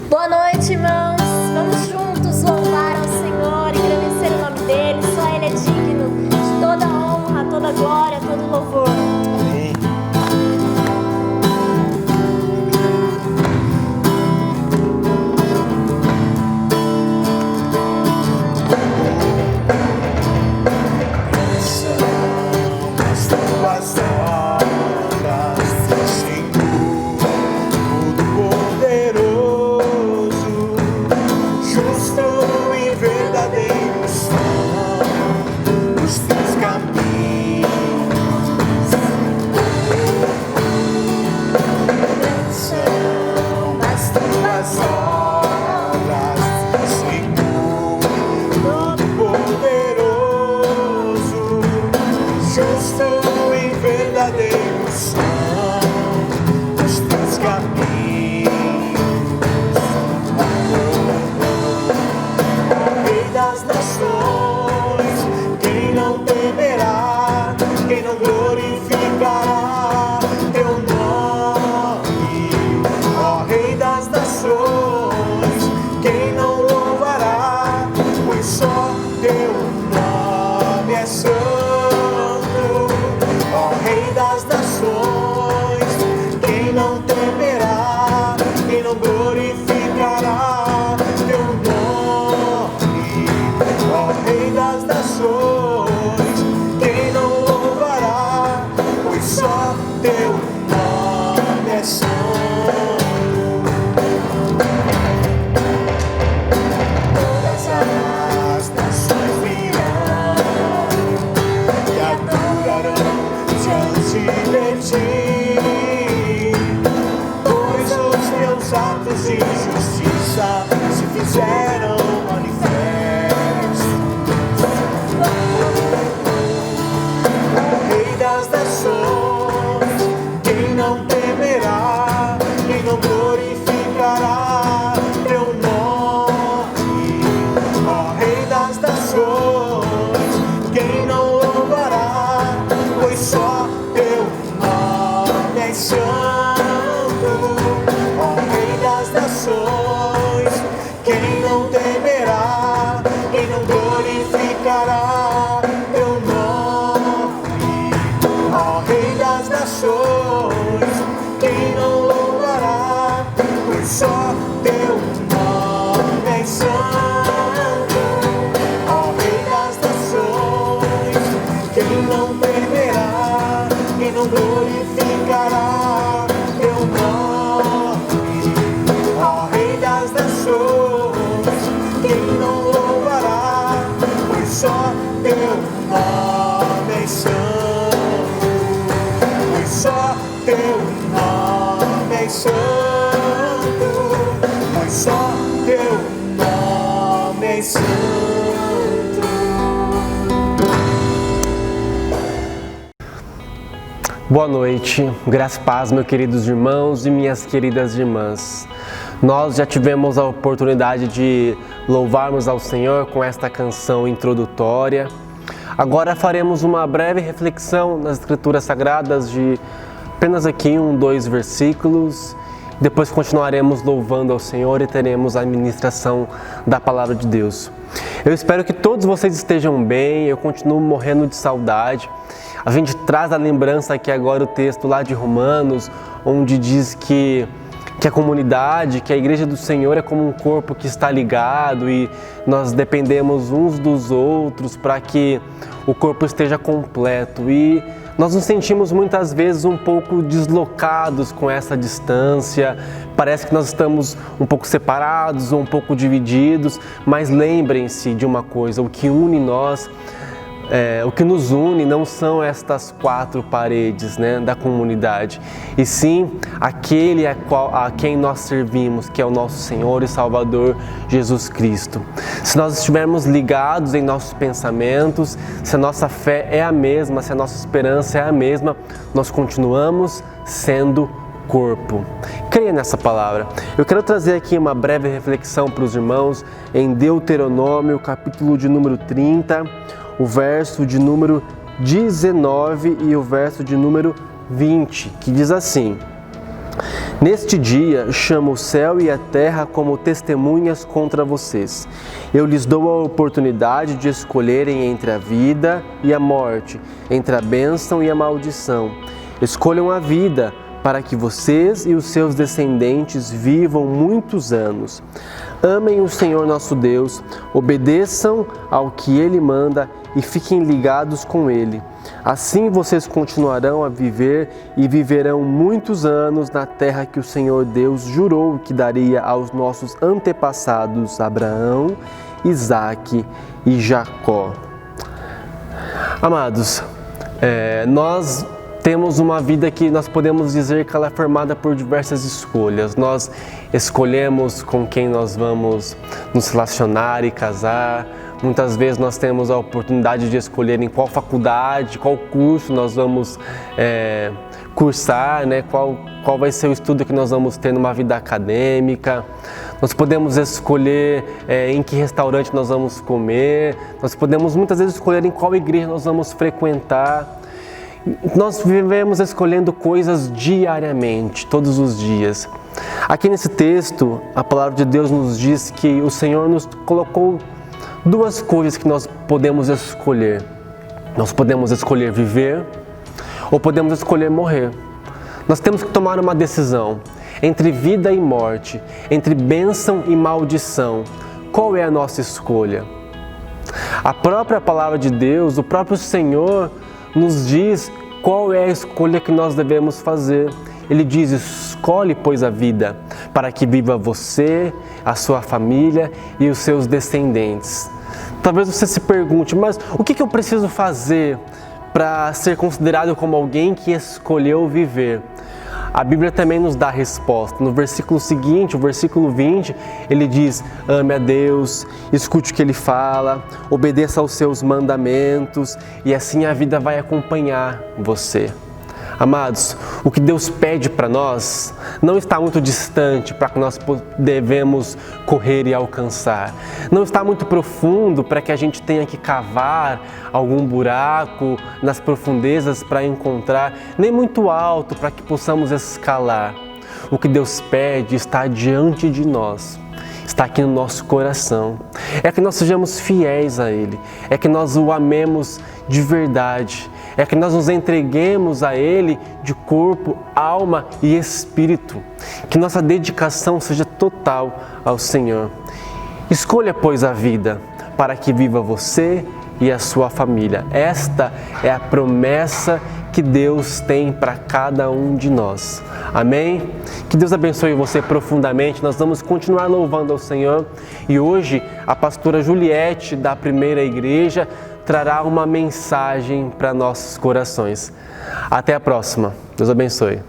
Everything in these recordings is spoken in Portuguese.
Boa noite, irmãos. Vamos juntos louvar ao Senhor e agradecer o nome dEle. Só Ele é digno de toda honra, toda glória, todo louvor. Amém. Boa noite, graças e paz, meus queridos irmãos e minhas queridas irmãs. Nós já tivemos a oportunidade de louvarmos ao Senhor com esta canção introdutória. Agora faremos uma breve reflexão nas Escrituras Sagradas de apenas aqui 2 versículos. Depois continuaremos louvando ao Senhor e teremos a ministração da Palavra de Deus. Eu espero que todos vocês estejam bem, eu continuo morrendo de saudade. A gente traz a lembrança aqui agora o texto lá de Romanos, onde diz que a comunidade, que a igreja do Senhor é como um corpo que está ligado e nós dependemos uns dos outros para que o corpo esteja completo. E nós nos sentimos muitas vezes um pouco deslocados com essa distância, parece que nós estamos um pouco separados ou um pouco divididos, mas lembrem-se de uma coisa, o que une nós, o que nos une não são estas 4 paredes, né, da comunidade, e sim aquele a quem nós servimos, que é o nosso Senhor e Salvador Jesus Cristo. Se nós estivermos ligados em nossos pensamentos, se a nossa fé é a mesma, se a nossa esperança é a mesma, nós continuamos sendo corpo. Creia nessa palavra. Eu quero trazer aqui uma breve reflexão para os irmãos em Deuteronômio, capítulo de número 30, o verso de número 19 e o verso de número 20, que diz assim: Neste dia, chamo o céu e a terra como testemunhas contra vocês. Eu lhes dou a oportunidade de escolherem entre a vida e a morte, entre a bênção e a maldição. Escolham a vida, para que vocês e os seus descendentes vivam muitos anos. Amem o Senhor nosso Deus, obedeçam ao que Ele manda e fiquem ligados com Ele. Assim vocês continuarão a viver e viverão muitos anos na terra que o Senhor Deus jurou que daria aos nossos antepassados Abraão, Isaque e Jacó. Amados, nós temos uma vida que nós podemos dizer que ela é formada por diversas escolhas. Nós escolhemos com quem nós vamos nos relacionar e casar. Muitas vezes nós temos a oportunidade de escolher em qual faculdade, qual curso nós vamos cursar, né? Qual vai ser o estudo que nós vamos ter numa vida acadêmica. Nós podemos escolher em que restaurante nós vamos comer. Nós podemos muitas vezes escolher em qual igreja nós vamos frequentar. Nós vivemos escolhendo coisas diariamente, todos os dias. Aqui nesse texto, a palavra de Deus nos diz que o Senhor nos colocou duas coisas que nós podemos escolher. Nós podemos escolher viver ou podemos escolher morrer. Nós temos que tomar uma decisão entre vida e morte, entre bênção e maldição. Qual é a nossa escolha? A própria palavra de Deus, o próprio Senhor nos diz qual é a escolha que nós devemos fazer. Ele diz: escolhe, pois, a vida, para que viva você, a sua família e os seus descendentes. Talvez você se pergunte, mas o que eu preciso fazer para ser considerado como alguém que escolheu viver? A Bíblia também nos dá a resposta. No versículo seguinte, o versículo 20, ele diz: ame a Deus, escute o que Ele fala, obedeça aos seus mandamentos e assim a vida vai acompanhar você. Amados, o que Deus pede para nós não está muito distante para que nós devemos correr e alcançar. Não está muito profundo para que a gente tenha que cavar algum buraco nas profundezas para encontrar, nem muito alto para que possamos escalar. O que Deus pede está diante de nós. Está aqui no nosso coração. É que nós sejamos fiéis a Ele. É que nós o amemos de verdade. É que nós nos entreguemos a Ele de corpo, alma e espírito. Que nossa dedicação seja total ao Senhor. Escolha, pois, a vida para que viva você e a sua família. Esta é a promessa que Deus tem para cada um de nós. Amém? Que Deus abençoe você profundamente. Nós vamos continuar louvando ao Senhor. E hoje a pastora Juliette, da Primeira Igreja, trará uma mensagem para nossos corações. Até a próxima. Deus abençoe.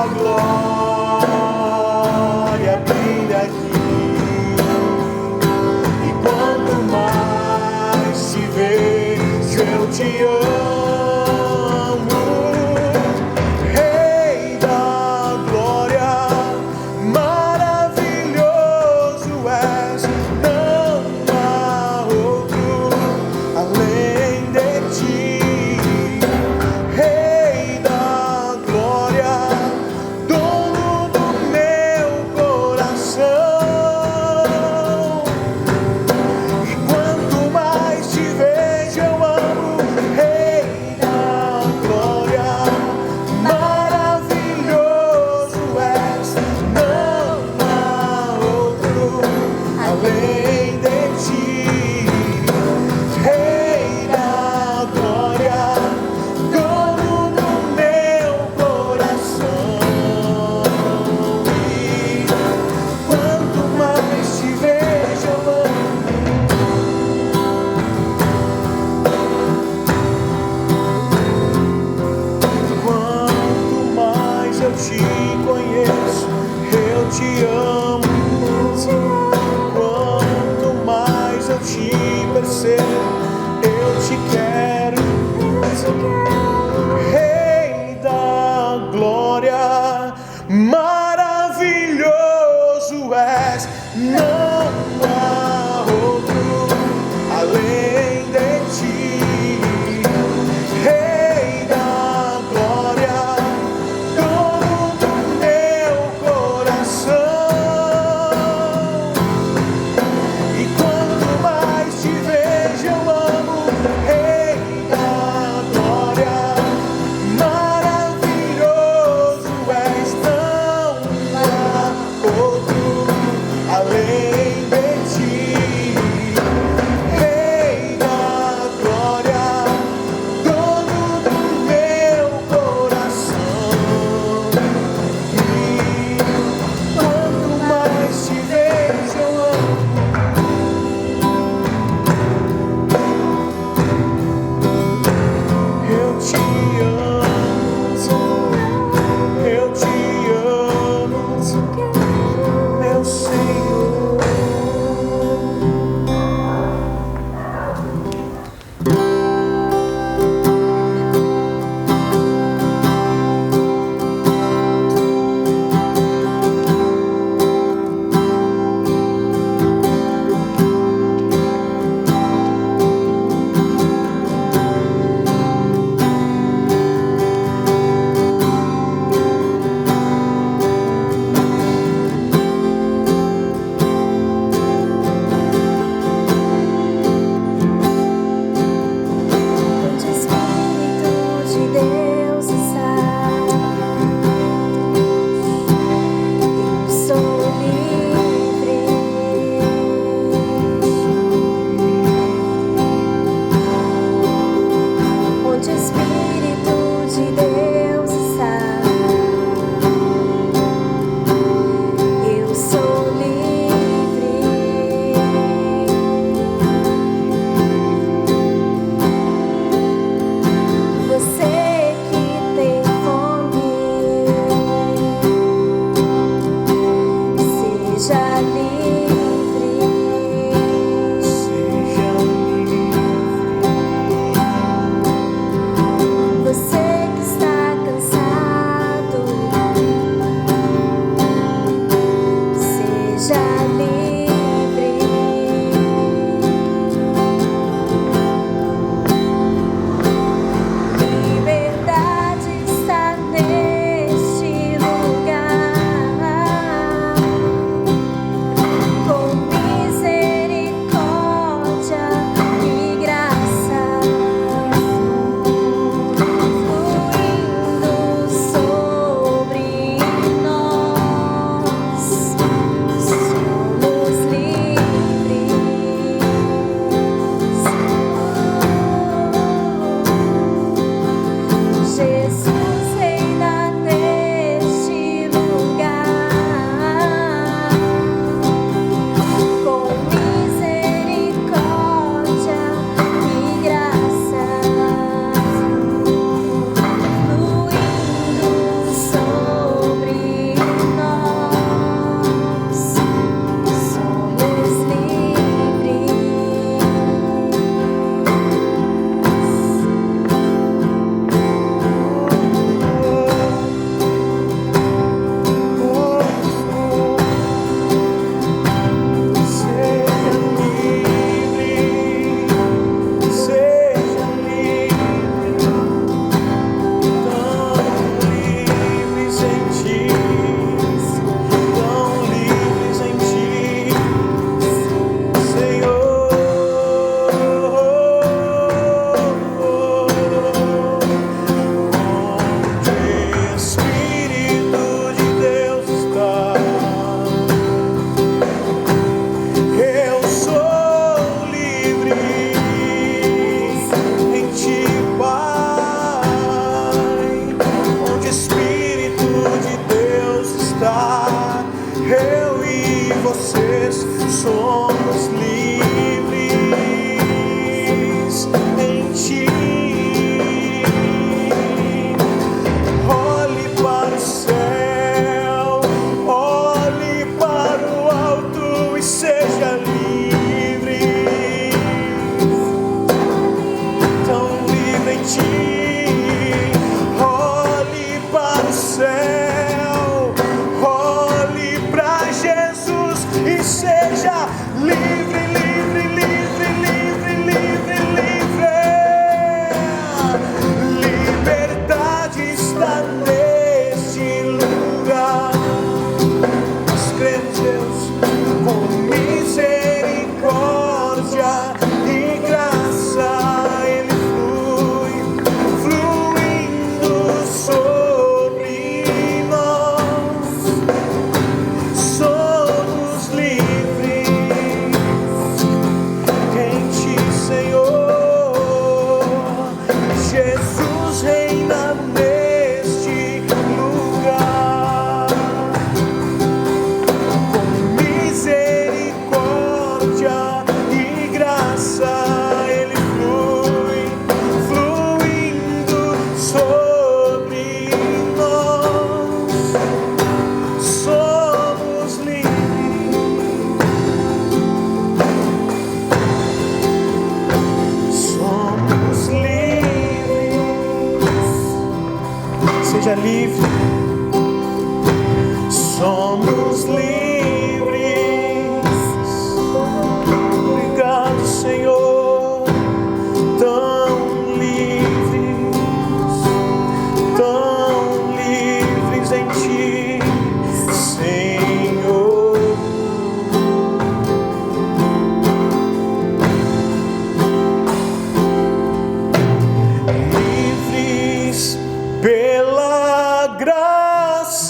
tua glória brilha aqui. E quanto mais te vejo, eu te amo, Rei da glória, maravilhoso és, não há outro além de ti. Rei da glória, dono do meu coração. E quanto mais te vejo, eu amo, Rei da glória, maravilhoso és, não há outro além de ti. Rei da glória, dono do meu coração. E quanto mais te vejo, eu amo. Quanto mais eu te conheço, eu te amo. Quanto mais eu te percebo, eu te quero. Rei da glória, maravilhoso és, não há outro além de ti. Rei da glória, dono do meu coração. E quanto mais te vejo, eu amo, Rei da glória, maravilhoso és, não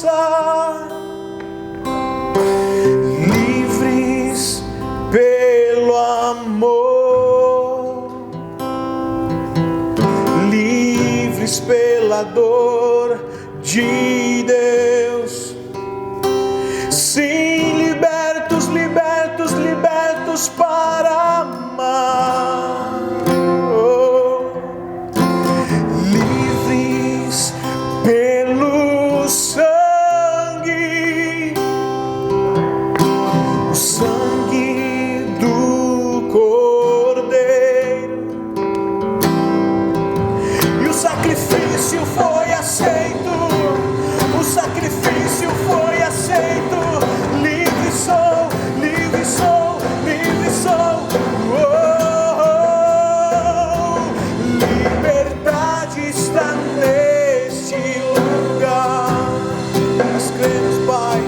graça, livres pelo amor, livres pela dor de Deus. Sim, libertos, libertos, libertos para amar. Livres pelo sangue, o sangue do Cordeiro, e o sacrifício foi aceito, o sacrifício foi aceito. Livre sou, livre sou, livre sou. Liberdade está neste lugar. Nós cremos, Pai,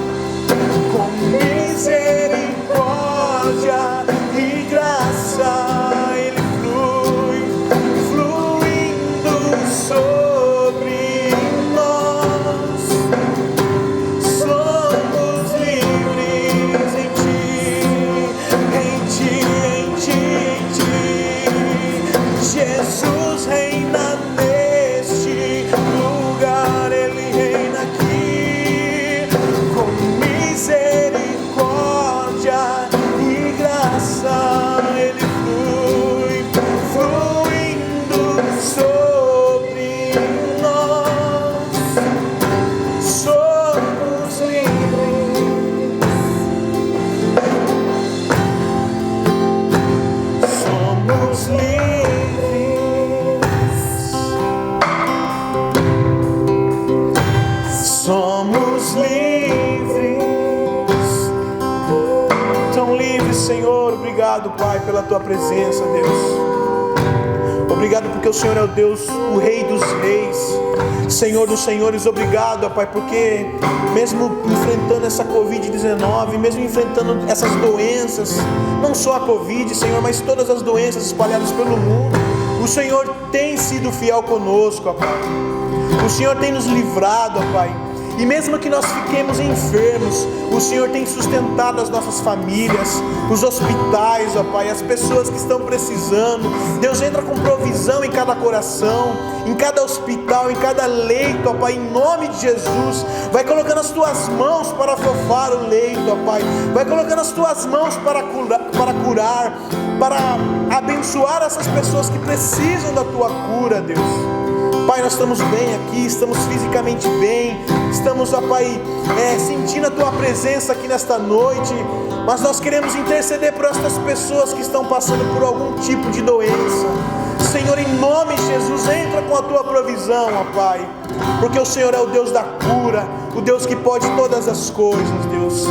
com misericórdia e graça, Ele flui, fluindo sobre nós. Somos livres em Ti, em Ti, em Ti, em Ti. Jesus reina neste lugar, Ele reina aqui, com misericórdia e graça, Ele flui, fluindo sobre nós. Somos livres, somos livres, somos livres, tão livres, Senhor. Obrigado, Pai, pela Tua presença, Deus. Obrigado porque o Senhor é o Deus, o Rei dos Reis, Senhor dos Senhores. Obrigado, Pai, porque mesmo enfrentando essa Covid-19, mesmo enfrentando essas doenças, não só a Covid, Senhor, mas todas as doenças espalhadas pelo mundo, o Senhor tem sido fiel conosco, ó Pai. O Senhor tem nos livrado, ó Pai. E mesmo que nós fiquemos enfermos, o Senhor tem sustentado as nossas famílias, os hospitais, ó Pai, as pessoas que estão precisando. Deus, entra com provisão em cada coração, em cada hospital, em cada leito, ó Pai, em nome de Jesus. Vai colocando as Tuas mãos para afofar o leito, ó Pai. Vai colocando as Tuas mãos para curar, para abençoar essas pessoas que precisam da Tua cura, Deus. Pai, nós estamos bem aqui, estamos fisicamente bem, estamos, ó Pai, sentindo a Tua presença aqui nesta noite, mas nós queremos interceder por estas pessoas que estão passando por algum tipo de doença. Senhor, em nome de Jesus, entra com a Tua provisão, ó Pai, porque o Senhor é o Deus da cura, o Deus que pode todas as coisas, Deus.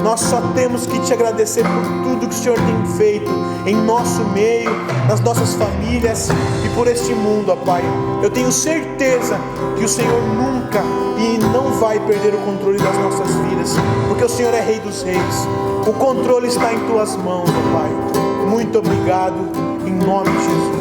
Nós só temos que Te agradecer por tudo que o Senhor tem feito em nosso meio, nas nossas famílias e por este mundo, ó Pai. Eu tenho certeza que o Senhor nunca e não vai perder o controle das nossas vidas, porque o Senhor é Rei dos Reis. O controle está em Tuas mãos, ó Pai. Muito obrigado, em nome de Jesus.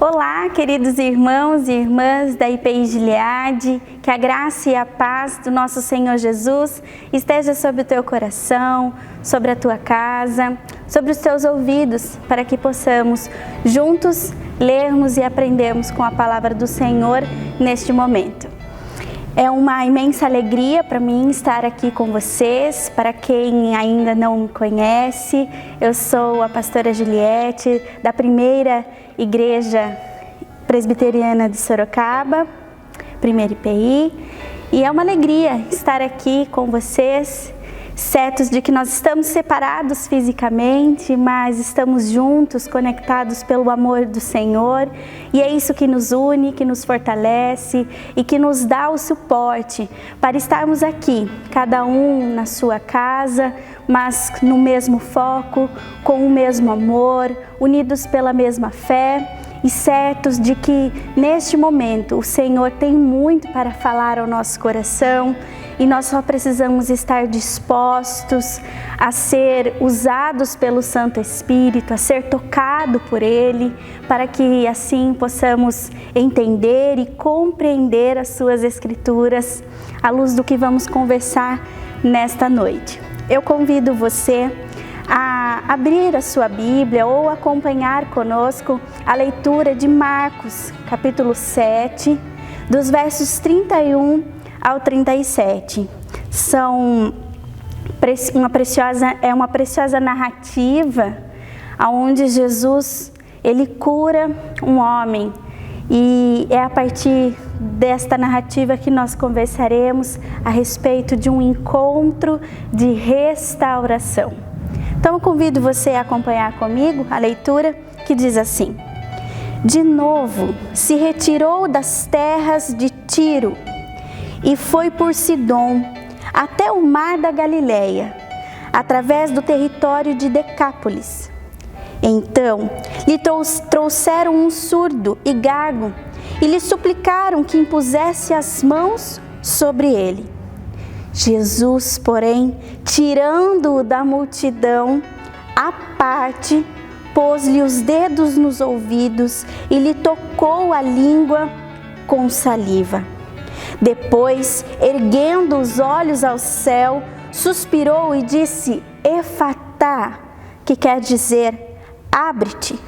Olá, queridos irmãos e irmãs da IPI Gileade, que a graça e a paz do nosso Senhor Jesus esteja sobre o teu coração, sobre a tua casa, sobre os teus ouvidos, para que possamos juntos lermos e aprendermos com a palavra do Senhor neste momento. É uma imensa alegria para mim estar aqui com vocês. Para quem ainda não me conhece, eu sou a pastora Juliette, da primeira Igreja Presbiteriana de Sorocaba, primeira IPI, e é uma alegria estar aqui com vocês, certos de que nós estamos separados fisicamente, mas estamos juntos, conectados pelo amor do Senhor, e é isso que nos une, que nos fortalece e que nos dá o suporte para estarmos aqui, cada um na sua casa, mas no mesmo foco, com o mesmo amor, unidos pela mesma fé e certos de que neste momento o Senhor tem muito para falar ao nosso coração. e nós só precisamos estar dispostos a ser usados pelo Santo Espírito, a ser tocado por Ele, para que assim possamos entender e compreender as suas Escrituras à luz do que vamos conversar nesta noite. Eu convido você a abrir a sua Bíblia ou acompanhar conosco a leitura de Marcos, capítulo 7, dos versos 31 ao 37. É uma preciosa narrativa onde Jesus ele cura um homem, e é a partir desta narrativa que nós conversaremos a respeito de um encontro de restauração. Então eu convido você a acompanhar comigo a leitura que diz assim: De novo se retirou das terras de Tiro e foi por Sidom até o mar da Galileia, através do território de Decápolis. Então lhe trouxeram um surdo e gago e lhe suplicaram que impusesse as mãos sobre ele. Jesus, porém, tirando-o da multidão à parte, pôs-lhe os dedos nos ouvidos e lhe tocou a língua com saliva. Depois, erguendo os olhos ao céu, suspirou e disse: Efatá, que quer dizer, abre-te.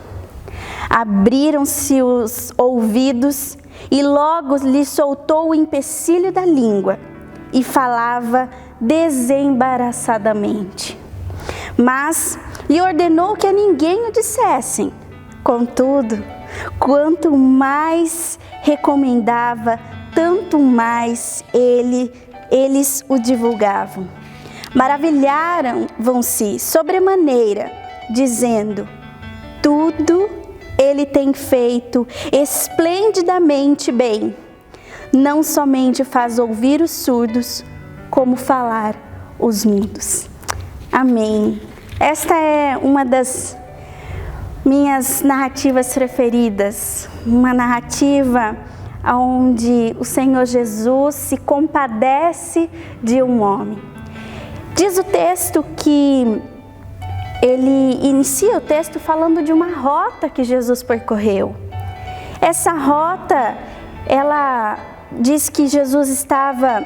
Abriram-se os ouvidos e logo lhe soltou o empecilho da língua e falava desembaraçadamente. Mas lhe ordenou que a ninguém o dissessem. Contudo, quanto mais recomendava, tanto mais eles o divulgavam. Maravilharam-se sobremaneira, dizendo: tudo ele tem feito esplendidamente bem. Não somente faz ouvir os surdos, como falar os mudos. Amém. Esta é uma das minhas narrativas preferidas, uma narrativa onde o Senhor Jesus se compadece de um homem. Diz o texto que ele inicia o texto falando de uma rota que Jesus percorreu. Essa rota, ela diz que Jesus estava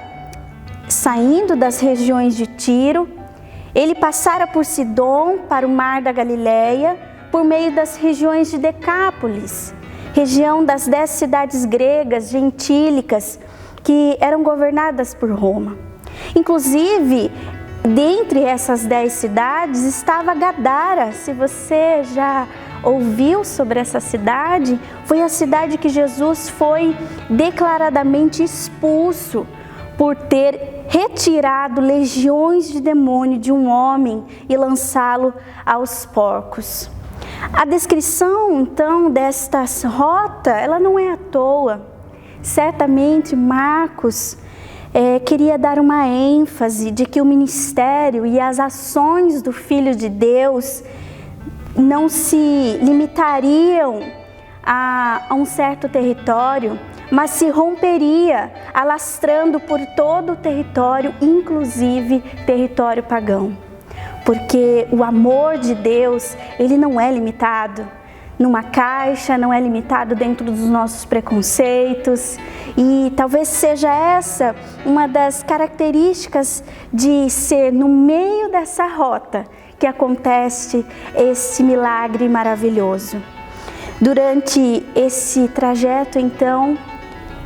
saindo das regiões de Tiro, ele passara por Sidom para o mar da Galileia, por meio das regiões de Decápolis, região das 10 cidades gregas, gentílicas, que eram governadas por Roma. Inclusive, dentre essas 10 cidades estava Gadara. Se você já ouviu sobre essa cidade, foi a cidade que Jesus foi declaradamente expulso por ter retirado legiões de demônio de um homem e lançá-lo aos porcos. A descrição, então, desta rota, ela não é à toa. Certamente Marcos queria dar uma ênfase de que o ministério e as ações do Filho de Deus não se limitariam a um certo território, mas se romperia, alastrando por todo o território, inclusive território pagão. Porque o amor de Deus, ele não é limitado numa caixa, não é limitado dentro dos nossos preconceitos. E talvez seja essa uma das características de ser no meio dessa rota que acontece esse milagre maravilhoso. Durante esse trajeto, então,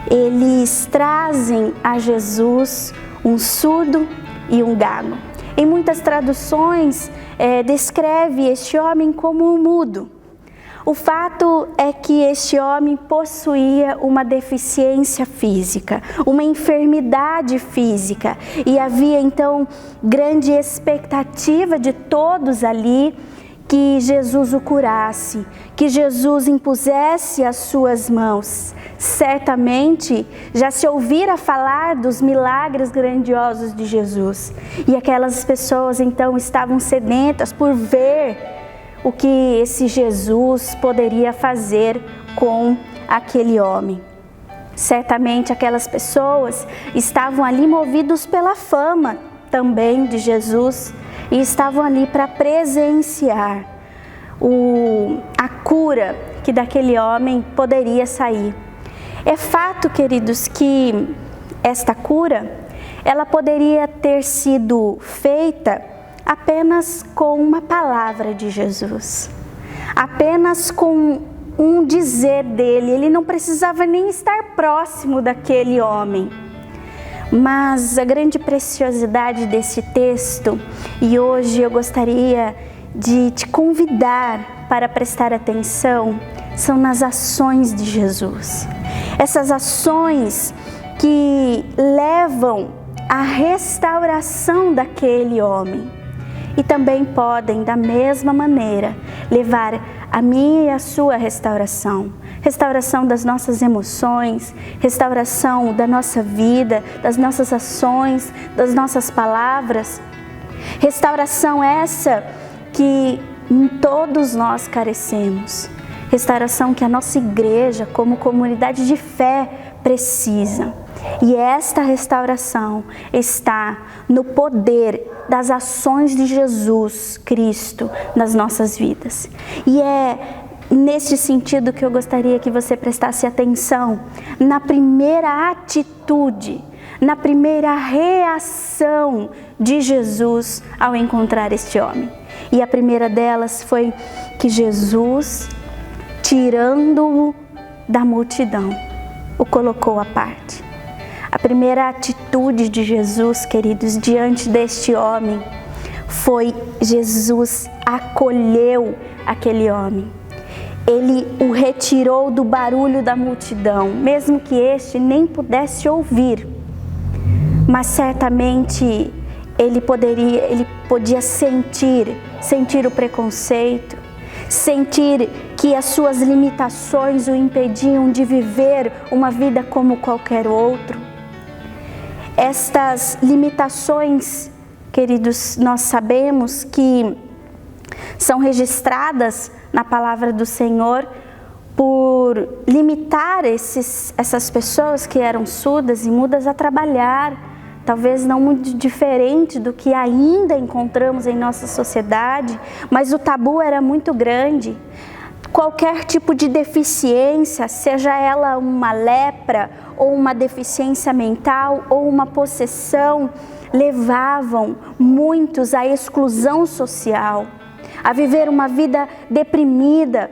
eles trazem a Jesus um surdo e um gago. Em muitas traduções, descreve este homem como um mudo. O fato é que este homem possuía uma deficiência física, uma enfermidade física, e havia então grande expectativa de todos ali que Jesus o curasse, que Jesus impusesse as suas mãos. Certamente já se ouvira falar dos milagres grandiosos de Jesus, e aquelas pessoas então estavam sedentas por ver o que esse Jesus poderia fazer com aquele homem. Certamente aquelas pessoas estavam ali movidos pela fama também de Jesus e estavam ali para presenciar a cura que daquele homem poderia sair. É fato, queridos, que esta cura, ela poderia ter sido feita apenas com uma palavra de Jesus, apenas com um dizer dele. Ele não precisava nem estar próximo daquele homem. Mas a grande preciosidade desse texto, e hoje eu gostaria de te convidar para prestar atenção, são nas ações de Jesus. Essas ações que levam à restauração daquele homem e também podem, da mesma maneira, levar a minha e a sua restauração. Restauração das nossas emoções, restauração da nossa vida, das nossas ações, das nossas palavras. Restauração essa que todos nós carecemos. Restauração que a nossa igreja, como comunidade de fé, precisa. E esta restauração está no poder das ações de Jesus Cristo nas nossas vidas. E é neste sentido que eu gostaria que você prestasse atenção na primeira atitude, na primeira reação de Jesus ao encontrar este homem. E a primeira delas foi que Jesus, tirando-o da multidão, o colocou à parte. A primeira atitude de Jesus, queridos, diante deste homem, foi Jesus acolheu aquele homem. Ele o retirou do barulho da multidão, mesmo que este nem pudesse ouvir. Mas certamente ele podia sentir o preconceito, sentir que as suas limitações o impediam de viver uma vida como qualquer outro. Estas limitações, queridos, nós sabemos que são registradas na palavra do Senhor por limitar essas pessoas que eram surdas e mudas a trabalhar, talvez não muito diferente do que ainda encontramos em nossa sociedade, mas o tabu era muito grande. Qualquer tipo de deficiência, seja ela uma lepra ou uma deficiência mental ou uma possessão, levavam muitos à exclusão social, a viver uma vida deprimida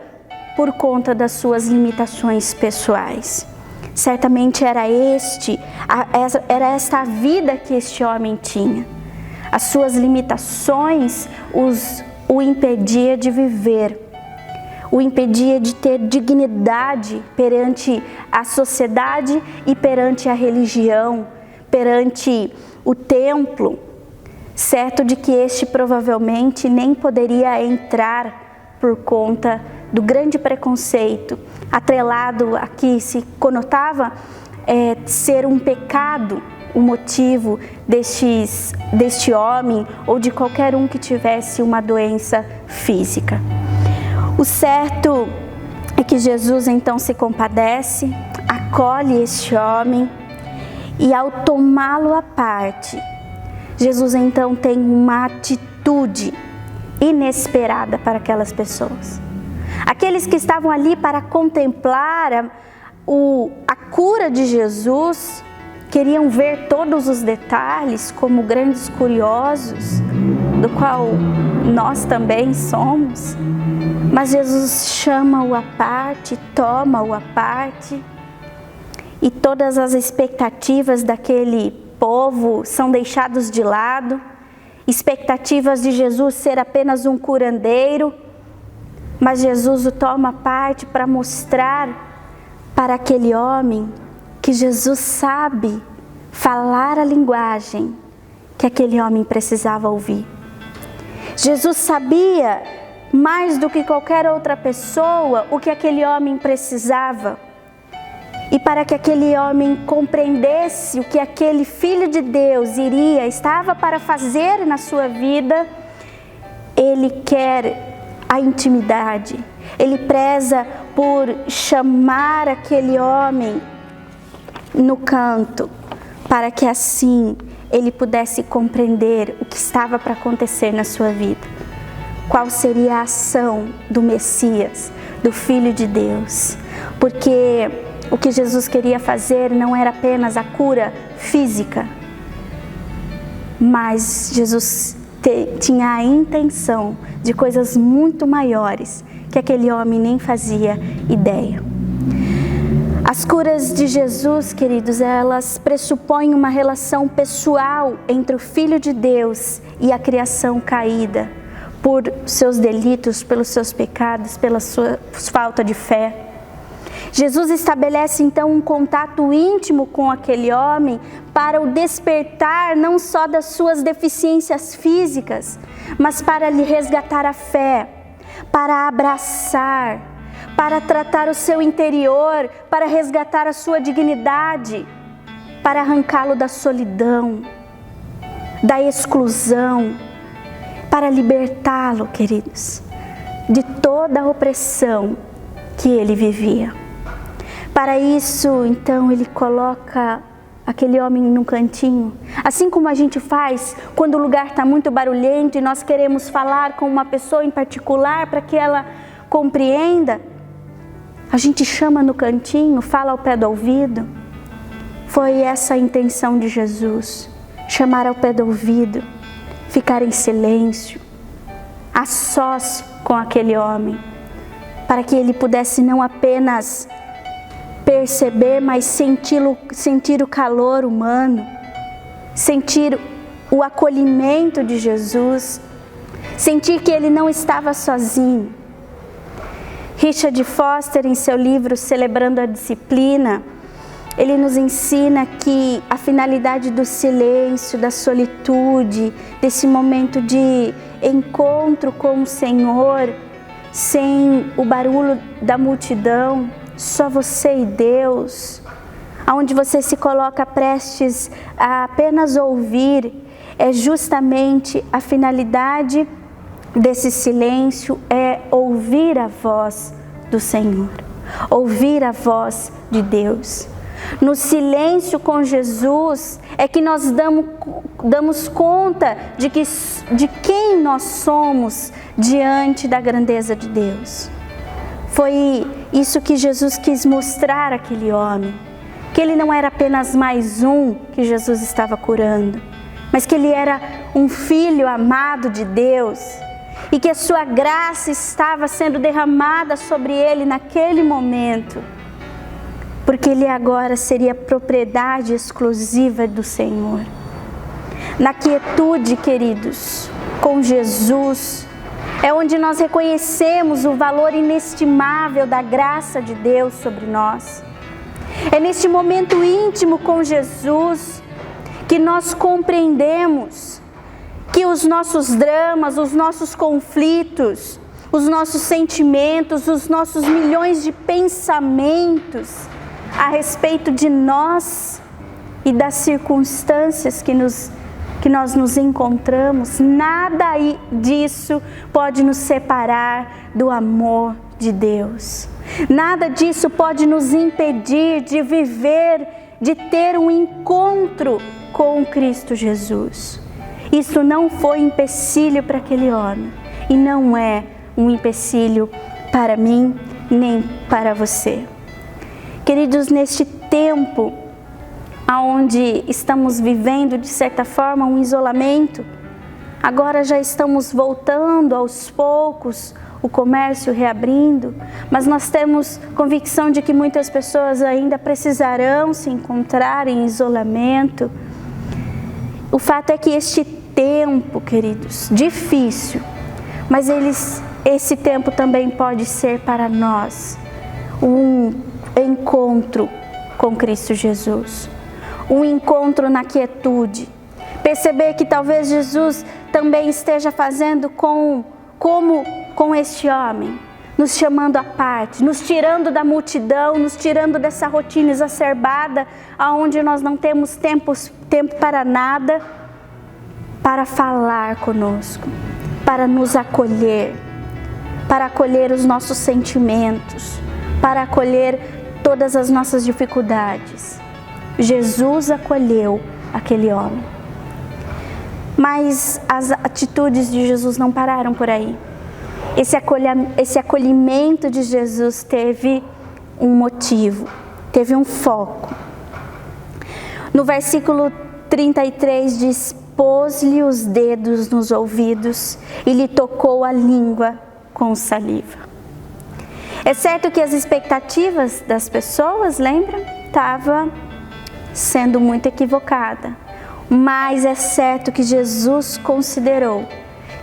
por conta das suas limitações pessoais. Certamente era esta a vida que este homem tinha. As suas limitações o impedia de viver, o impedia de ter dignidade perante a sociedade e perante a religião, perante o templo, certo de que este provavelmente nem poderia entrar por conta do grande preconceito, atrelado a que se conotava ser um pecado o motivo deste homem ou de qualquer um que tivesse uma doença física. O certo é que Jesus então se compadece, acolhe este homem e ao tomá-lo à parte, Jesus então tem uma atitude inesperada para aquelas pessoas. Aqueles que estavam ali para contemplar a cura de Jesus, queriam ver todos os detalhes como grandes curiosos, do qual nós também somos. Mas Jesus chama-o à parte, toma-o à parte, e todas as expectativas daquele povo são deixadas de lado, expectativas de Jesus ser apenas um curandeiro, mas Jesus o toma à parte para mostrar para aquele homem que Jesus sabe falar a linguagem que aquele homem precisava ouvir. Jesus sabia mais do que qualquer outra pessoa o que aquele homem precisava. E para que aquele homem compreendesse o que aquele Filho de Deus estava para fazer na sua vida, ele quer a intimidade. Ele preza por chamar aquele homem no canto, para que assim ele pudesse compreender o que estava para acontecer na sua vida. Qual seria a ação do Messias, do Filho de Deus? Porque o que Jesus queria fazer não era apenas a cura física, mas Jesus tinha a intenção de coisas muito maiores que aquele homem nem fazia ideia. As curas de Jesus, queridos, elas pressupõem uma relação pessoal entre o Filho de Deus e a criação caída por seus delitos, pelos seus pecados, pela sua falta de fé. Jesus estabelece então um contato íntimo com aquele homem para o despertar não só das suas deficiências físicas, mas para lhe resgatar a fé, para abraçar, para tratar o seu interior, para resgatar a sua dignidade, para arrancá-lo da solidão, da exclusão, para libertá-lo, queridos, de toda a opressão que ele vivia. Para isso, então, ele coloca aquele homem num cantinho, assim como a gente faz quando o lugar está muito barulhento e nós queremos falar com uma pessoa em particular para que ela compreenda. A gente chama no cantinho, fala ao pé do ouvido. Foi essa a intenção de Jesus, chamar ao pé do ouvido, ficar em silêncio, a sós com aquele homem, para que ele pudesse não apenas perceber, mas sentir o calor humano, sentir o acolhimento de Jesus, sentir que ele não estava sozinho. Richard Foster, em seu livro Celebrando a Disciplina, ele nos ensina que a finalidade do silêncio, da solitude, desse momento de encontro com o Senhor, sem o barulho da multidão, só você e Deus, onde você se coloca prestes a apenas ouvir, é justamente a finalidade desse silêncio, é ouvir a voz do Senhor, ouvir a voz de Deus. No silêncio com Jesus é que nós damos conta de quem nós somos diante da grandeza de Deus. Foi isso que Jesus quis mostrar àquele homem, que ele não era apenas mais um que Jesus estava curando, mas que ele era um filho amado de Deus e que a sua graça estava sendo derramada sobre ele naquele momento, porque ele agora seria propriedade exclusiva do Senhor. Na quietude, queridos, com Jesus, é onde nós reconhecemos o valor inestimável da graça de Deus sobre nós. É neste momento íntimo com Jesus que nós compreendemos que os nossos dramas, os nossos conflitos, os nossos sentimentos, os nossos milhões de pensamentos a respeito de nós e das circunstâncias que nós nos encontramos, nada disso pode nos separar do amor de Deus. Nada disso pode nos impedir de viver, de ter um encontro com Cristo Jesus. Isso não foi empecilho para aquele homem e não é um empecilho para mim nem para você. Queridos, neste tempo onde estamos vivendo, de certa forma, um isolamento, agora já estamos voltando aos poucos, o comércio reabrindo, mas nós temos convicção de que muitas pessoas ainda precisarão se encontrar em isolamento. O fato é que este tempo, queridos, difícil, mas esse tempo também pode ser para nós um encontro com Cristo Jesus, um encontro na quietude, perceber que talvez Jesus também esteja fazendo como com este homem, nos chamando à parte, nos tirando da multidão, nos tirando dessa rotina exacerbada, onde nós não temos tempo para nada, para falar conosco, para nos acolher, para acolher os nossos sentimentos, para acolher todas as nossas dificuldades. Jesus acolheu aquele homem. Mas as atitudes de Jesus não pararam por aí. Esse acolhimento de Jesus teve um motivo, teve um foco. No versículo 33 diz: pôs-lhe os dedos nos ouvidos e lhe tocou a língua com saliva. É certo que as expectativas das pessoas, lembra? Estava sendo muito equivocada. Mas é certo que Jesus considerou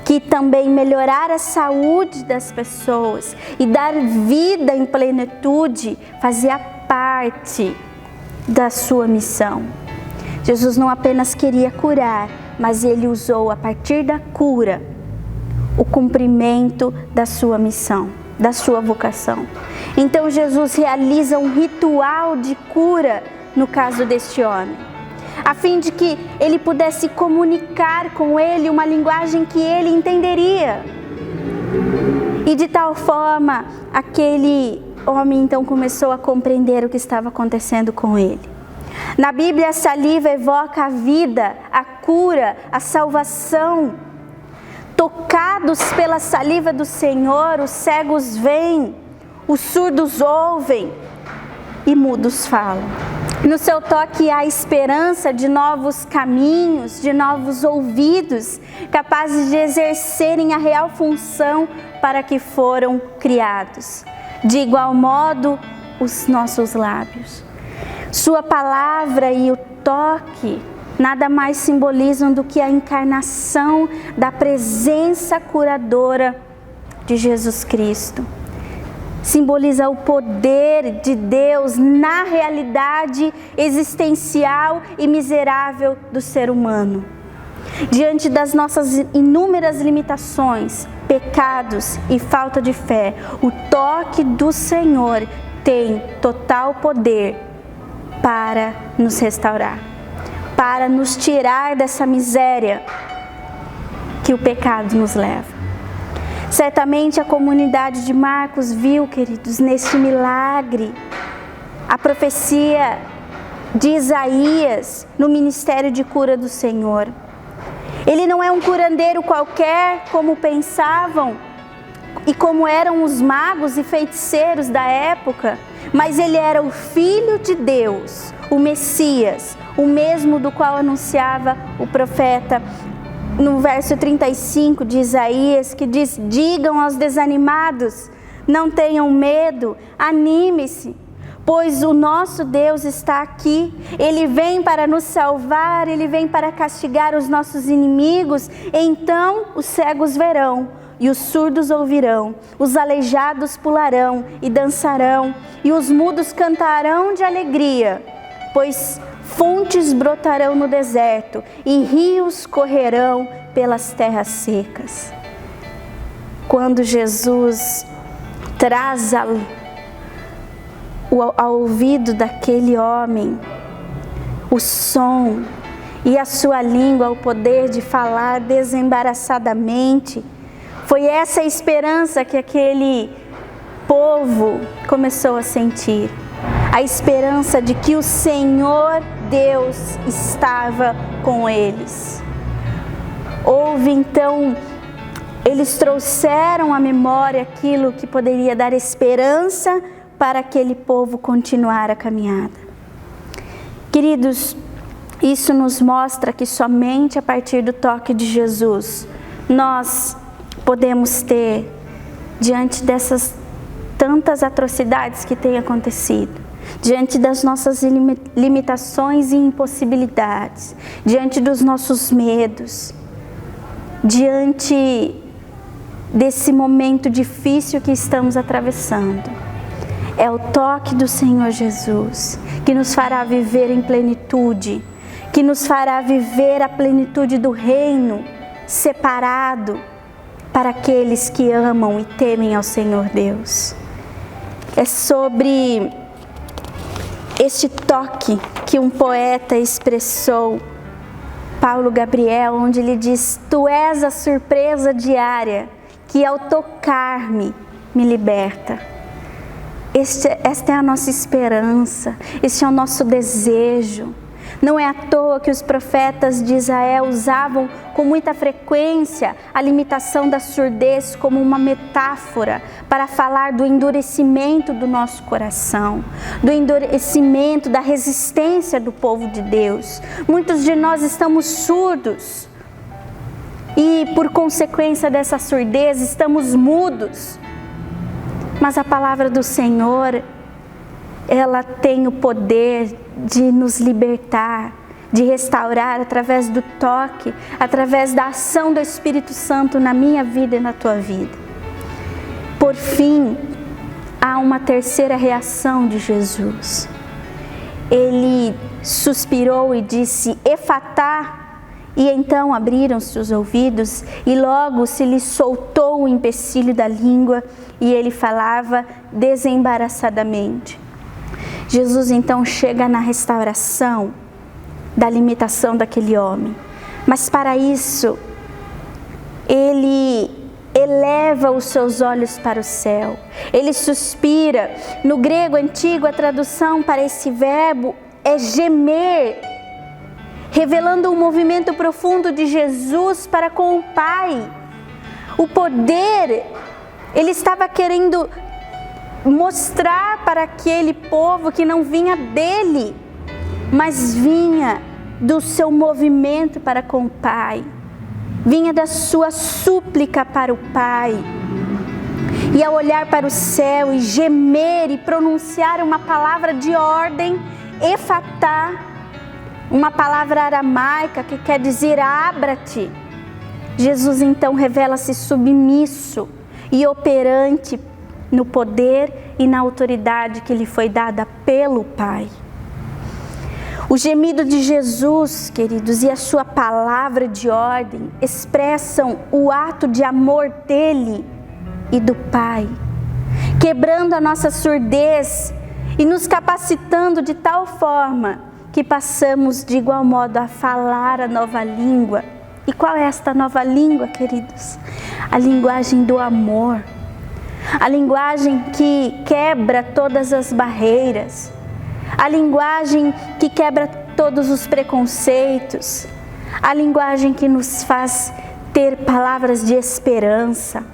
que também melhorar a saúde das pessoas e dar vida em plenitude fazia parte da sua missão. Jesus não apenas queria curar, mas ele usou a partir da cura o cumprimento da sua missão, da sua vocação. Então Jesus realiza um ritual de cura no caso deste homem, a fim de que ele pudesse comunicar com ele uma linguagem que ele entenderia. E de tal forma, aquele homem então começou a compreender o que estava acontecendo com ele. Na Bíblia, a saliva evoca a vida, a cura, a salvação. Tocados pela saliva do Senhor, os cegos veem, os surdos ouvem e mudos falam. No seu toque há esperança de novos caminhos, de novos ouvidos, capazes de exercerem a real função para que foram criados. De igual modo, os nossos lábios. Sua palavra e o toque nada mais simbolizam do que a encarnação da presença curadora de Jesus Cristo. Simboliza o poder de Deus na realidade existencial e miserável do ser humano. Diante das nossas inúmeras limitações, pecados e falta de fé, o toque do Senhor tem total poder para nos restaurar, para nos tirar dessa miséria que o pecado nos leva. Certamente a comunidade de Marcos viu, queridos, neste milagre, a profecia de Isaías no ministério de cura do Senhor. Ele não é um curandeiro qualquer, como pensavam e como eram os magos e feiticeiros da época, mas ele era o Filho de Deus, o Messias, o mesmo do qual anunciava o profeta no verso 35 de Isaías, que diz: digam aos desanimados, não tenham medo, anime-se, pois o nosso Deus está aqui. Ele vem para nos salvar, Ele vem para castigar os nossos inimigos. Então os cegos verão e os surdos ouvirão, os aleijados pularão e dançarão, e os mudos cantarão de alegria, pois fontes brotarão no deserto e rios correrão pelas terras secas. Quando Jesus traz ao ouvido daquele homem o som e a sua língua o poder de falar desembaraçadamente, foi essa esperança que aquele povo começou a sentir. A esperança de que o Senhor Deus estava com eles. Houve então, eles trouxeram à memória aquilo que poderia dar esperança para aquele povo continuar a caminhada. Queridos, isso nos mostra que somente a partir do toque de Jesus nós podemos ter, diante dessas tantas atrocidades que têm acontecido, diante das nossas limitações e impossibilidades, diante dos nossos medos, diante desse momento difícil que estamos atravessando, é o toque do Senhor Jesus que nos fará viver em plenitude, que nos fará viver a plenitude do reino separado para aqueles que amam e temem ao Senhor Deus. É sobre este toque que um poeta expressou, Paulo Gabriel, onde ele diz: tu és a surpresa diária que ao tocar-me me liberta. Esta é a nossa esperança, este é o nosso desejo. Não é à toa que os profetas de Israel usavam com muita frequência a limitação da surdez como uma metáfora para falar do endurecimento do nosso coração, do endurecimento, da resistência do povo de Deus. Muitos de nós estamos surdos e, por consequência dessa surdez, estamos mudos. Mas a palavra do Senhor, ela tem o poder de nos libertar, de restaurar através do toque, através da ação do Espírito Santo na minha vida e na tua vida. Por fim, há uma terceira reação de Jesus. Ele suspirou e disse: Efatá. E então abriram-se os ouvidos e logo se lhe soltou o empecilho da língua e ele falava desembaraçadamente. Jesus então chega na restauração da limitação daquele homem. Mas para isso, ele eleva os seus olhos para o céu. Ele suspira. No grego antigo, a tradução para esse verbo é gemer, revelando um movimento profundo de Jesus para com o Pai. O poder, ele estava querendo mostrar para aquele povo que não vinha dele, mas vinha do seu movimento para com o Pai, vinha da sua súplica para o Pai. E ao olhar para o céu e gemer e pronunciar uma palavra de ordem, efatá, uma palavra aramaica que quer dizer abra-te, Jesus então revela-se submisso e operante no poder e na autoridade que lhe foi dada pelo Pai. O gemido de Jesus, queridos, e a sua palavra de ordem expressam o ato de amor dele e do Pai, quebrando a nossa surdez e nos capacitando de tal forma que passamos de igual modo a falar a nova língua. E qual é esta nova língua, queridos? A linguagem do amor. A linguagem que quebra todas as barreiras. A linguagem que quebra todos os preconceitos. A linguagem que nos faz ter palavras de esperança.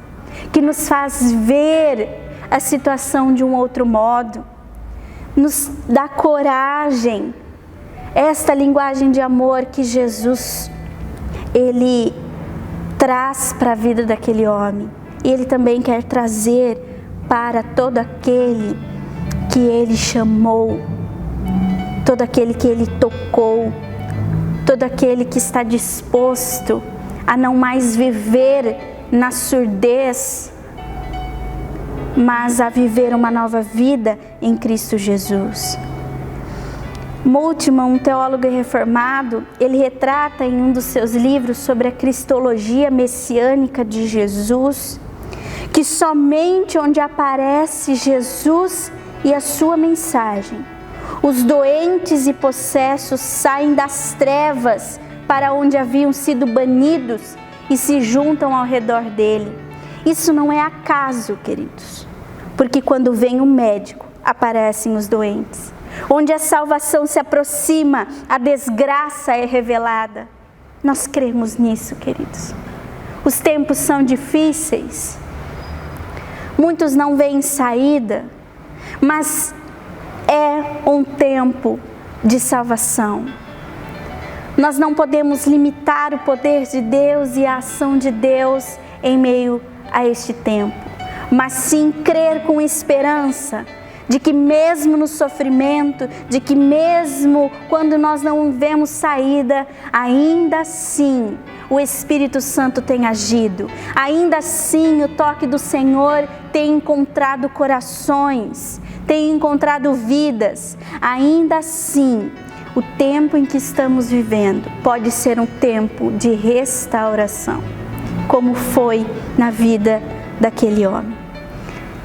Que nos faz ver a situação de um outro modo. Nos dá coragem. Esta linguagem de amor que Jesus, ele traz para a vida daquele homem. E ele também quer trazer para todo aquele que ele chamou, todo aquele que ele tocou, todo aquele que está disposto a não mais viver na surdez, mas a viver uma nova vida em Cristo Jesus. Moltmann, um teólogo reformado, ele retrata em um dos seus livros sobre a cristologia messiânica de Jesus, que somente onde aparece Jesus e a sua mensagem, os doentes e possessos saem das trevas para onde haviam sido banidos e se juntam ao redor dele. Isso não é acaso, queridos, porque quando vem o médico, aparecem os doentes. Onde a salvação se aproxima, a desgraça é revelada. Nós cremos nisso, queridos. Os tempos são difíceis. Muitos não veem saída, mas é um tempo de salvação. Nós não podemos limitar o poder de Deus e a ação de Deus em meio a este tempo, mas sim crer com esperança de que mesmo no sofrimento, de que mesmo quando nós não vemos saída, ainda assim o Espírito Santo tem agido, ainda assim o toque do Senhor tem encontrado corações, tem encontrado vidas, ainda assim o tempo em que estamos vivendo pode ser um tempo de restauração, como foi na vida daquele homem.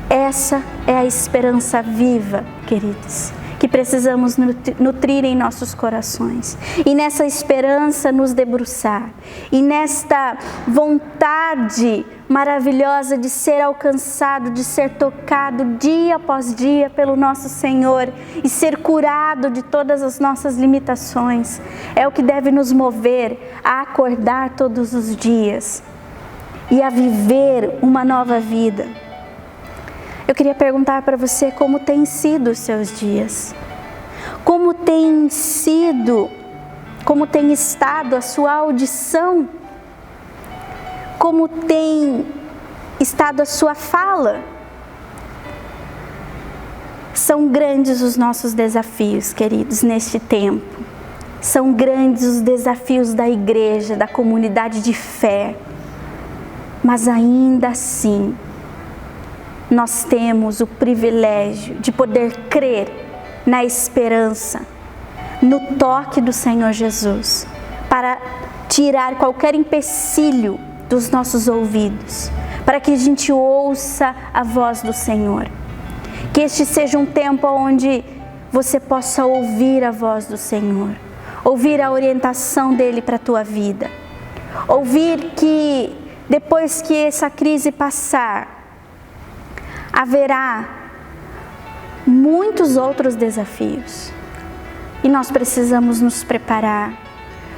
Essa é a esperança viva, queridos, que que precisamos nutrir em nossos corações. E nessa esperança nos debruçar. E nesta vontade maravilhosa de ser alcançado, de ser tocado dia após dia pelo nosso Senhor e ser curado de todas as nossas limitações. É o que deve nos mover a acordar todos os dias e a viver uma nova vida. Eu queria perguntar para você como tem sido os seus dias. Como tem estado a sua audição? Como tem estado a sua fala? São grandes os nossos desafios, queridos, neste tempo. São grandes os desafios da igreja, da comunidade de fé. Mas ainda assim, nós temos o privilégio de poder crer na esperança, no toque do Senhor Jesus, para tirar qualquer empecilho dos nossos ouvidos, para que a gente ouça a voz do Senhor. Que este seja um tempo onde você possa ouvir a voz do Senhor, ouvir a orientação dele para a tua vida, ouvir que depois que essa crise passar, haverá muitos outros desafios e nós precisamos nos preparar,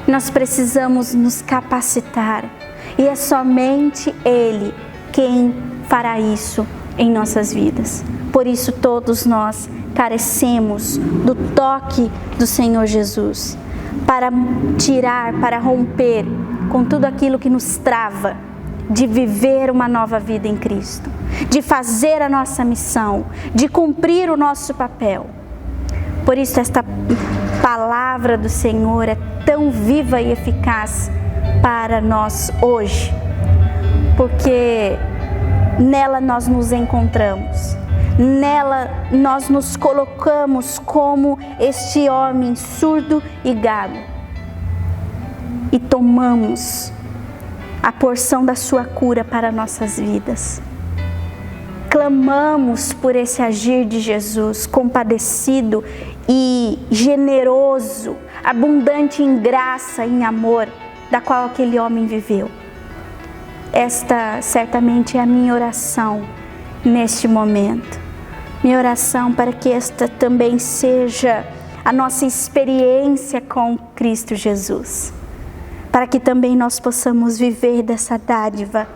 nós precisamos nos capacitar e é somente Ele quem fará isso em nossas vidas. Por isso todos nós carecemos do toque do Senhor Jesus para tirar, para romper com tudo aquilo que nos trava de viver uma nova vida em Cristo, de fazer a nossa missão, de cumprir o nosso papel. Por isso esta palavra do Senhor é tão viva e eficaz para nós hoje, porque nela nós nos encontramos, nela nós nos colocamos como este homem surdo e gago e tomamos a porção da sua cura para nossas vidas. Clamamos por esse agir de Jesus, compadecido e generoso, abundante em graça e em amor, da qual aquele homem viveu. Esta certamente é a minha oração neste momento. Minha oração para que esta também seja a nossa experiência com Cristo Jesus. Para que também nós possamos viver dessa dádiva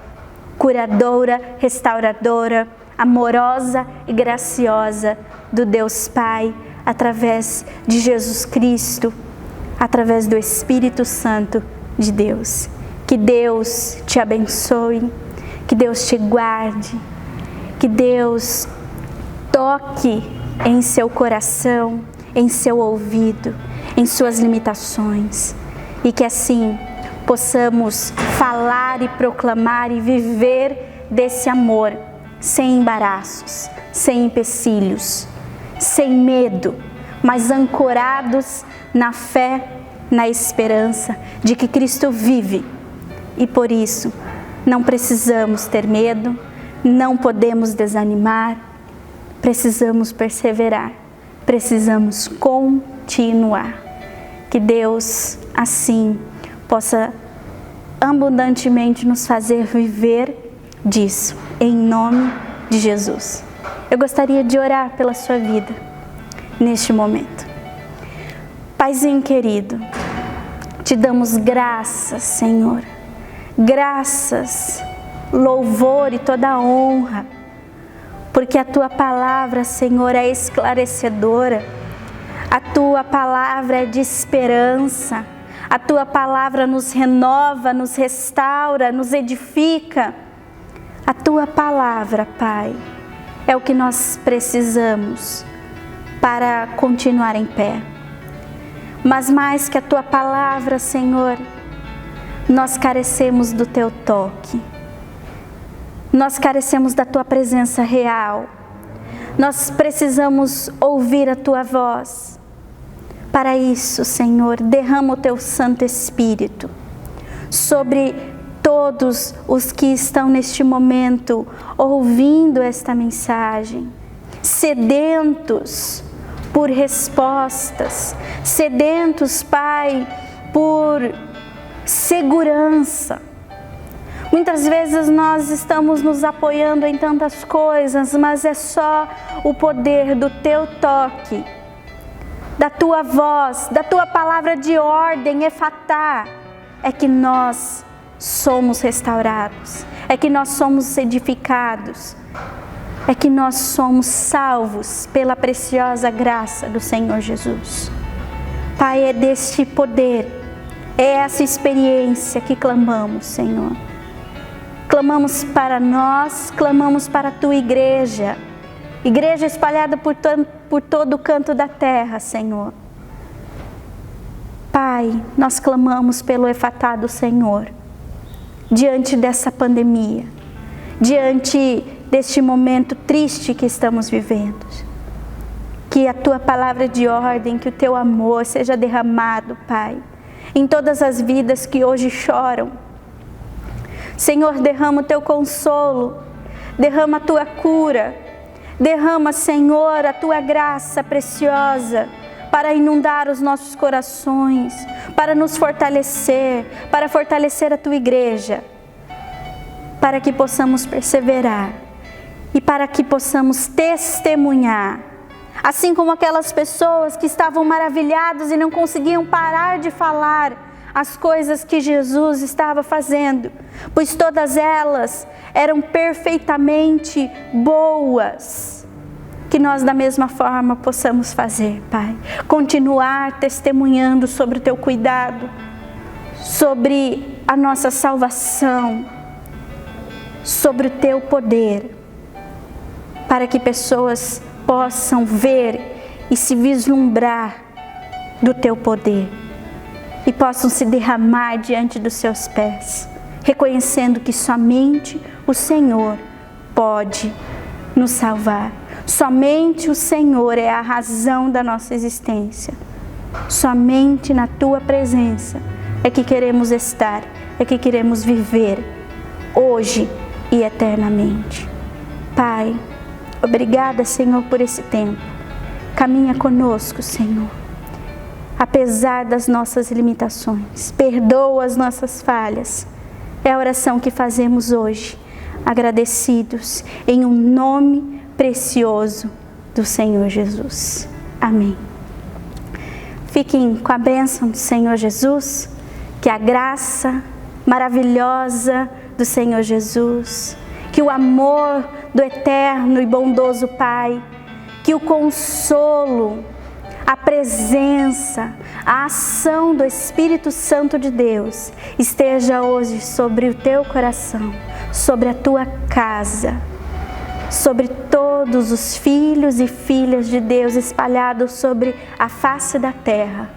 curadora, restauradora, amorosa e graciosa do Deus Pai, através de Jesus Cristo, através do Espírito Santo de Deus. Que Deus te abençoe, que Deus te guarde, que Deus toque em seu coração, em seu ouvido, em suas limitações, e que assim possamos falar e proclamar e viver desse amor, sem embaraços, sem empecilhos, sem medo, mas ancorados na fé, na esperança de que Cristo vive. E por isso, não precisamos ter medo, não podemos desanimar, precisamos perseverar, precisamos continuar. Que Deus, assim, possa abundantemente nos fazer viver disso, em nome de Jesus. Eu gostaria de orar pela sua vida neste momento. Paizinho querido, te damos graças, Senhor, graças, louvor e toda honra, porque a Tua palavra, Senhor, é esclarecedora, a Tua palavra é de esperança, a Tua palavra nos renova, nos restaura, nos edifica. A Tua palavra, Pai, é o que nós precisamos para continuar em pé. Mas mais que a Tua palavra, Senhor, nós carecemos do Teu toque. Nós carecemos da Tua presença real. Nós precisamos ouvir a Tua voz. Para isso, Senhor, derrama o Teu Santo Espírito sobre todos os que estão neste momento ouvindo esta mensagem, sedentos por respostas, sedentos, Pai, por segurança. Muitas vezes nós estamos nos apoiando em tantas coisas, mas é só o poder do Teu toque, da Tua voz, da Tua palavra de ordem, efatá, é que nós somos restaurados, é que nós somos edificados, é que nós somos salvos pela preciosa graça do Senhor Jesus. Pai, é deste poder, é essa experiência que clamamos, Senhor. Clamamos para nós, clamamos para a Tua igreja, igreja espalhada por todo o canto da terra, Senhor. Pai, nós clamamos pelo efatá do Senhor, diante dessa pandemia, diante deste momento triste que estamos vivendo. Que a Tua palavra de ordem, que o Teu amor seja derramado, Pai, em todas as vidas que hoje choram. Senhor, derrama o Teu consolo, derrama a Tua cura, derrama, Senhor, a Tua graça preciosa para inundar os nossos corações, para nos fortalecer, para fortalecer a Tua igreja, para que possamos perseverar e para que possamos testemunhar, assim como aquelas pessoas que estavam maravilhadas e não conseguiam parar de falar as coisas que Jesus estava fazendo, pois todas elas eram perfeitamente boas. Que nós da mesma forma possamos fazer, Pai, continuar testemunhando sobre o Teu cuidado, sobre a nossa salvação, sobre o Teu poder, para que pessoas possam ver e se vislumbrar do Teu poder e possam se derramar diante dos Seus pés, reconhecendo que somente o Senhor pode nos salvar. Somente o Senhor é a razão da nossa existência. Somente na Tua presença é que queremos estar, é que queremos viver, hoje e eternamente. Pai, obrigada, Senhor, por esse tempo. Caminha conosco, Senhor. Apesar das nossas limitações, perdoa as nossas falhas. É a oração que fazemos hoje, agradecidos em um nome precioso do Senhor Jesus. Amém. Fiquem com a bênção do Senhor Jesus, que a graça maravilhosa do Senhor Jesus, que o amor do eterno e bondoso Pai, que o consolo, a presença, a ação do Espírito Santo de Deus esteja hoje sobre o teu coração, sobre a tua casa, sobre todos os filhos e filhas de Deus espalhados sobre a face da terra,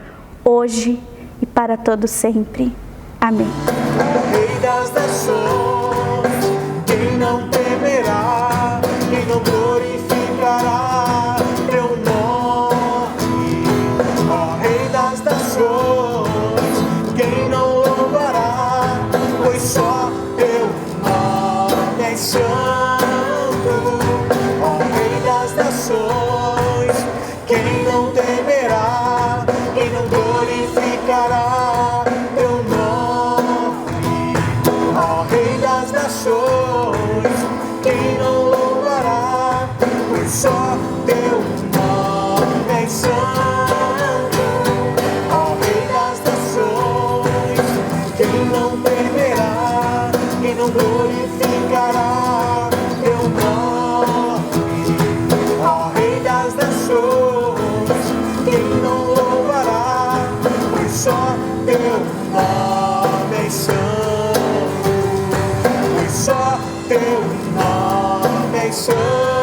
hoje e para todo sempre. Amém. Rei das nações, quem não temerá, quem não glorificará teu nome? Ó Rei das nações, quem não louvará, pois só teu nome é santo. Ó Rei das nações, quem não temerá, quem não glorificará teu nome? Ó Rei das nações, quem não louvará, pois só teu nome é santo. Ó Rei das nações, quem não temerá, quem não glorificará teu nome? Ó Rei das nações, quem não louvará, pois só teu nome é santo. Pois só teu nome é santo.